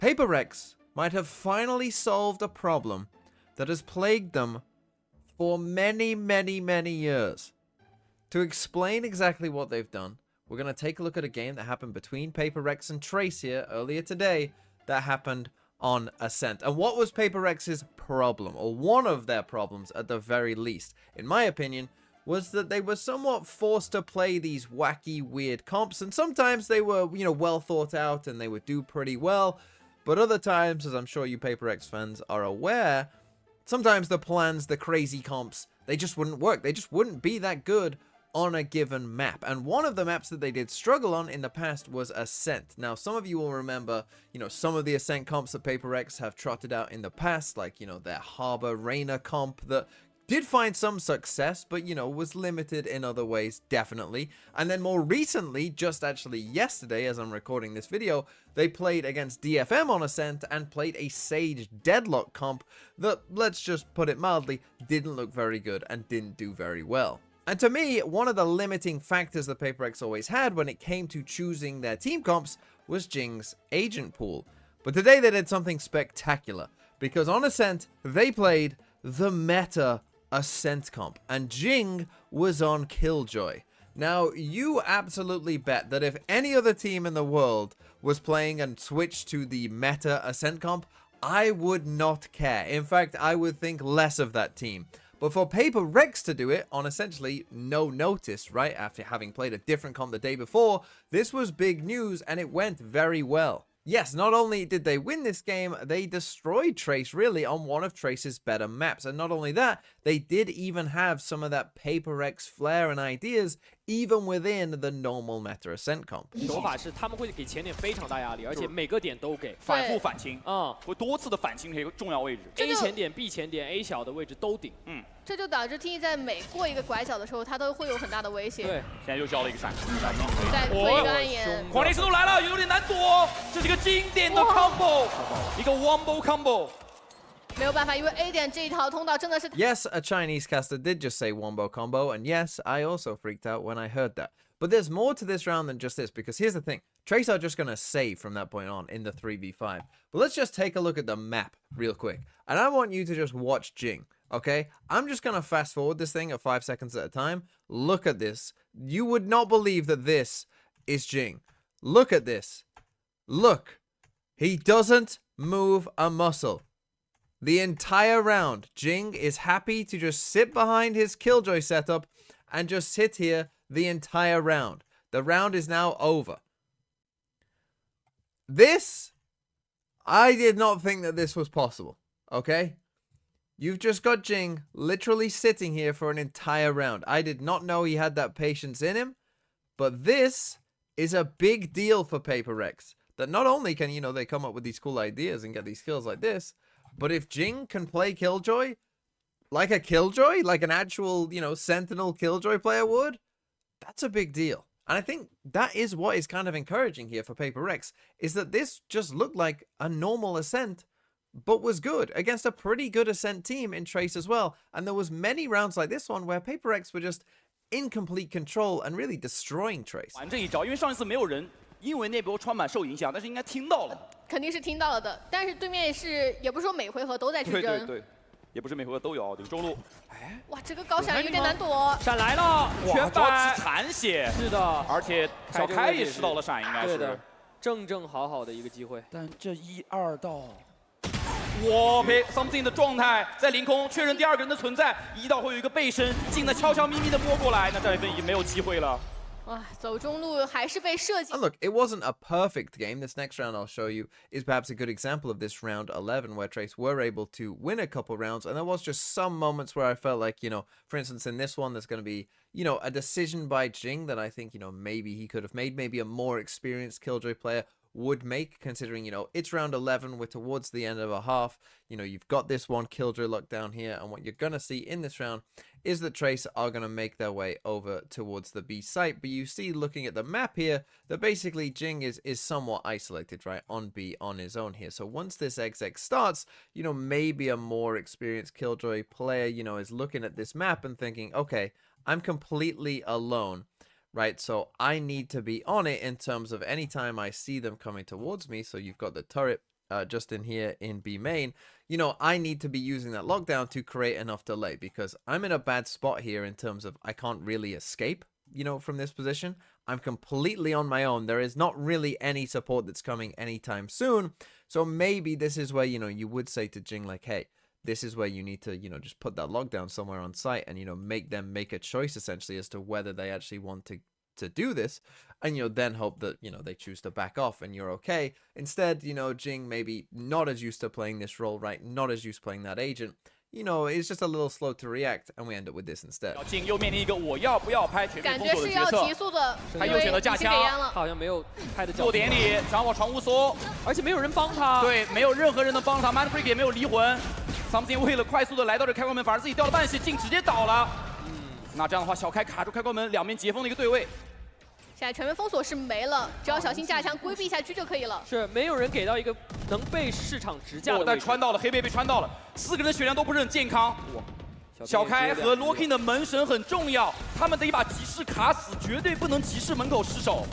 Paper might have finally solved a problem that has plagued them for many, many, many years. To explain exactly what they've done, we're going to take a look at a game that happened between Paper and Trace here earlier today that happened on Ascent. And what was Paper problem, or one of their problems at the very least, in my opinion, was that they were somewhat forced to play these wacky, weird comps, and sometimes they were, well thought out and they would do pretty well, but other times, as I'm sure you Paper fans are aware, sometimes the plans, the crazy comps, they just wouldn't work. They just wouldn't be that good on a given map. And one of the maps that they did struggle on in the past was Ascent. Now, some of you will remember, some of the Ascent comps that Paper have trotted out in the past, like, their Harbor Rainer comp that did find some success, but, was limited in other ways, definitely. And then more recently, just actually yesterday, as I'm recording this video, they played against DFM on Ascent and played a Sage Deadlock comp that, let's just put it mildly, didn't look very good and didn't do very well. And to me, one of the limiting factors that Paper always had when it came to choosing their team comps was Jing's agent pool. But today they did something spectacular, because on Ascent, they played the meta Ascent comp, and Jing was on Killjoy. Now, you absolutely bet that if any other team in the world was playing and switched to the meta Ascent comp, I would not care. In fact, I would think less of that team. But for Paper to do it on essentially no notice, right, after having played a different comp the day before, this was big news and it went very well. Yes, not only did they win this game, they destroyed Trace really on one of Trace's better maps. And not only that, they did even have some of that Paper flair and ideas even within the normal meta Ascent comp. 手法是他们会给前点非常大压力，而且每个点都给，反复反清，会多次的反清这个重要位置 ，A 前点、B 前点、A 小的位置都顶。这就导致 T 在每过一个拐角的时候，他都会有很大的威胁。对，现在又交了一个闪，再推一个暗眼，狂烈程度来了，有点难躲，这是一个经典的 combo， 一个 wombo combo。 没有办法，因为 A 点这一条通道真的是。Yes, a Chinese caster did just say wombo combo, and yes, I also freaked out when I heard that. But there's more to this round than just this, because here's the thing. Trace are just going to save from that point on in the 3v5. But let's just take a look at the map real quick. And I want you to just watch Jing, okay? I'm just going to fast forward this thing at 5 seconds at a time. Look at this. You would not believe that this is Jing. Look at this. Look. He doesn't move a muscle. The entire round, Jing is happy to just sit behind his Killjoy setup and just sit here the entire round. The round is now over. This, I did not think that this was possible, okay? You've just got Jing literally sitting here for an entire round. I did not know he had that patience in him, but this is a big deal for Paper that not only can, they come up with these cool ideas and get these kills like this, but if Jing can play Killjoy, like a Killjoy, like an actual, Sentinel Killjoy player would, that's a big deal. And I think that is what is kind of encouraging here for Paper is that this just looked like a normal Ascent, but was good against a pretty good Ascent team in Trace as well. And there was many rounds like this one where Paper were just in complete control and really destroying Trace. 玩这一招，因为上一次没有人因为那波穿板受影响，但是应该听到了。肯定是听到了的，但是对面也不是说每回合都在去争。对，也不是每回合都有这个中路。哎，哇，这个高闪有点难躲。闪来了，全板残血。是的，而且小开也吃到了闪，应该是。对的，正好的一个机会。但这1、2道。 哇，OK something 的状态在凌空确认第二个人的存在，1道会有一个背身，镜子悄悄咪咪的摸过来，那战分已经没有机会了。 走中路还是被设计。Look, it wasn't a perfect game. This next round I'll show you is perhaps a good example of this round 11 where Trace were able to win a couple rounds. And there was just some moments where I felt like, for instance, in this one, there's going to be, a decision by Jing that I think, maybe he could have made. Maybe a more experienced Killjoy player would make, considering, it's round 11, we're towards the end of a half. You've got this one Killjoy locked down here, and what you're going to see in this round is that Trace are going to make their way over towards the B site. But you see, looking at the map here, that basically Jing is somewhat isolated, right, on B on his own here. So once this XX starts, maybe a more experienced Killjoy player, is looking at this map and thinking, okay, I'm completely alone. Right, so I need to be on it in terms of any time I see them coming towards me. So you've got the turret Justin here in B main, you know, I need to be using that lockdown to create enough delay because I'm in a bad spot here in terms of I can't really escape, you know, from this position. I'm completely on my own. There is not really any support that's coming anytime soon. So maybe this is where, you know, you would say to Jing like, hey, this is where you need to, you know, just put that lockdown somewhere on site and, you know, make them make a choice essentially as to whether they actually want to do this, and you know, then hope that, you know, they choose to back off and you're okay. Instead, you know, Jing maybe not as used to playing this role, right? Not as used to playing that agent. You know, it's just a little slow to react, and we end up with this instead. 镜又面临一个我要不要拍全面感觉是要封锁的决策提，速的，他又选择架枪，他好像没有拍的落点里掌握传无缩，而且没有人帮他。对，没有任何人能帮他 ，Manfred 也没有离魂。Something 为了快速的来到这开关门，反而自己掉了半血，镜直接倒了。那这样的话，小开卡住开关门，两边截锋的一个对位。 现在全面封锁是没了，只要小心架枪规避下去就可以了。是没有人给到一个能被市场直架的位置。但穿到了，黑贝被穿到了，4个人的血量都不是很健康。小开和 Locking 的门神很重要，他们得把集市卡死，绝对不能集市门口失手。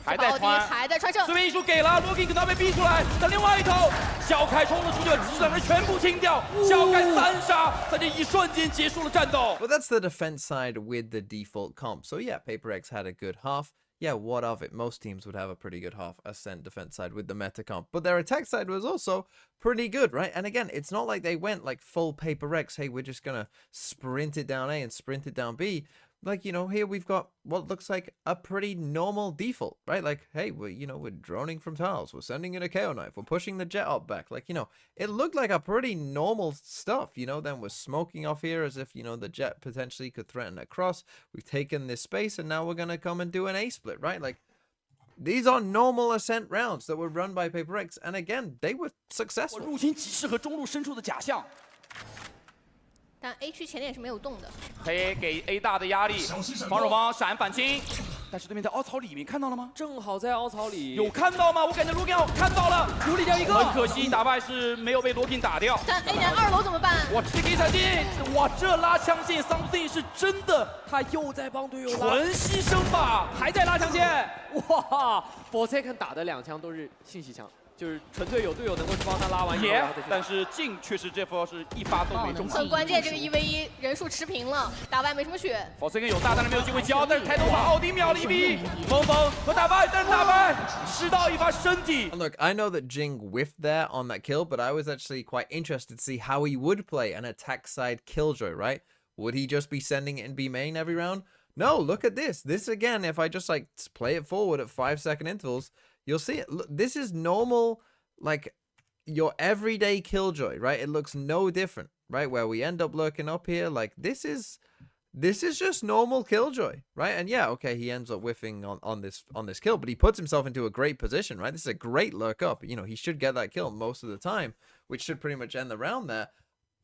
还在穿，还在穿上。随便一输给了 Locking， 可能要被逼出来。但另外一头，小开冲了出去，把集市两人全部清掉。小开3杀，在这一瞬间结束了战斗。Well, that's the defense side with the default comp. So yeah, Paper X had a good half. Yeah, what of it? Most teams would have a pretty good half Ascent defense side with the meta comp, but their attack side was also pretty good, right? And again, it's not like they went like full Paper X. Hey, we're just gonna sprint it down A and sprint it down B. Like, you know, here we've got what looks like a pretty normal default, right? Like, hey, we're droning from tiles. We're sending in a KO knife. We're pushing the jet up back. Like, you know, it looked like a pretty normal stuff, you know. Then we're smoking off here as if, you know, the jet potentially could threaten a cross. We've taken this space and now we're going to come and do an A split, right? Like, these are normal Ascent rounds that were run by Paper X. And again, they were successful. 入侵集市和中路深处的假象。 但 A 区前点是没有动的，黑给 A 大的压力，防守方闪反清，但是对面在凹槽里面看到了吗？正好在凹槽里，有看到吗？我感觉 Locking 看到了，处理掉一个，很可惜打败是没有被 Locking 打掉。但 A 点2楼怎么办？哇，直接给闪电！哇，这拉枪线 Something 是真的，他又在帮队友拉，纯牺牲吧，还在拉枪线。哇 ，Forsaken 打的2枪都是信息枪。 就是纯粹有队友能够去帮他拉完，但是镜确实这波是一发都没中。很关键，这个1v1人数持平了，打败没什么血。Forsaken 有大，但是没有机会交，但是抬头把奥丁秒了1v1，萌萌和打败，但是打败吃到一发身体。Look, I know that Jing whiffed there on that kill, but I was actually quite interested to see how he would play an attack side killjoy, right? Would he just be sending it in B main every round? No, look at this. This again, if I just like play it forward at 5-second intervals, you'll see it. Look, this is normal, like your everyday killjoy, right? It looks no different, right? Where we end up lurking up here, like this is just normal killjoy, right? And yeah, okay, he ends up whiffing on this kill, but he puts himself into a great position, right? This is a great lurk up. You know, he should get that kill most of the time, which should pretty much end the round there.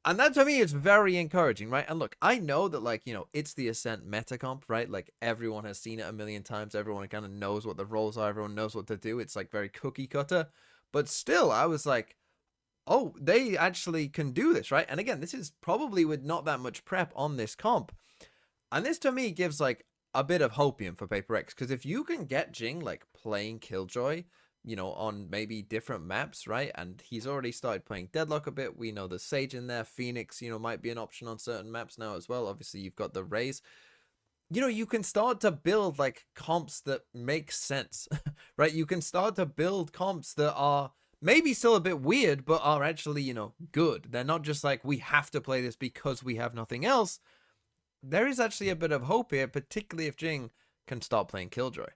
And that to me is very encouraging, right? And look, I know that, like, you know, it's the Ascent meta comp, right? Like, everyone has seen it a million times. Everyone kind of knows what the roles are. Everyone knows what to do. It's, like, very cookie cutter. But still, I was like, oh, they actually can do this, right? And again, this is probably with not that much prep on this comp. And this, to me, gives, like, a bit of hopium for Paper X. Because if you can get Jing, like, playing Killjoy, you know, on maybe different maps, right? And he's already started playing Deadlock a bit. We know there's Sage in there. Phoenix, you know, might be an option on certain maps now as well. Obviously, you've got the Raze. You know, you can start to build, like, comps that make sense, right? You can start to build comps that are maybe still a bit weird, but are actually, you know, good. They're not just like, we have to play this because we have nothing else. There is actually a bit of hope here, particularly if Jing can start playing Killjoy.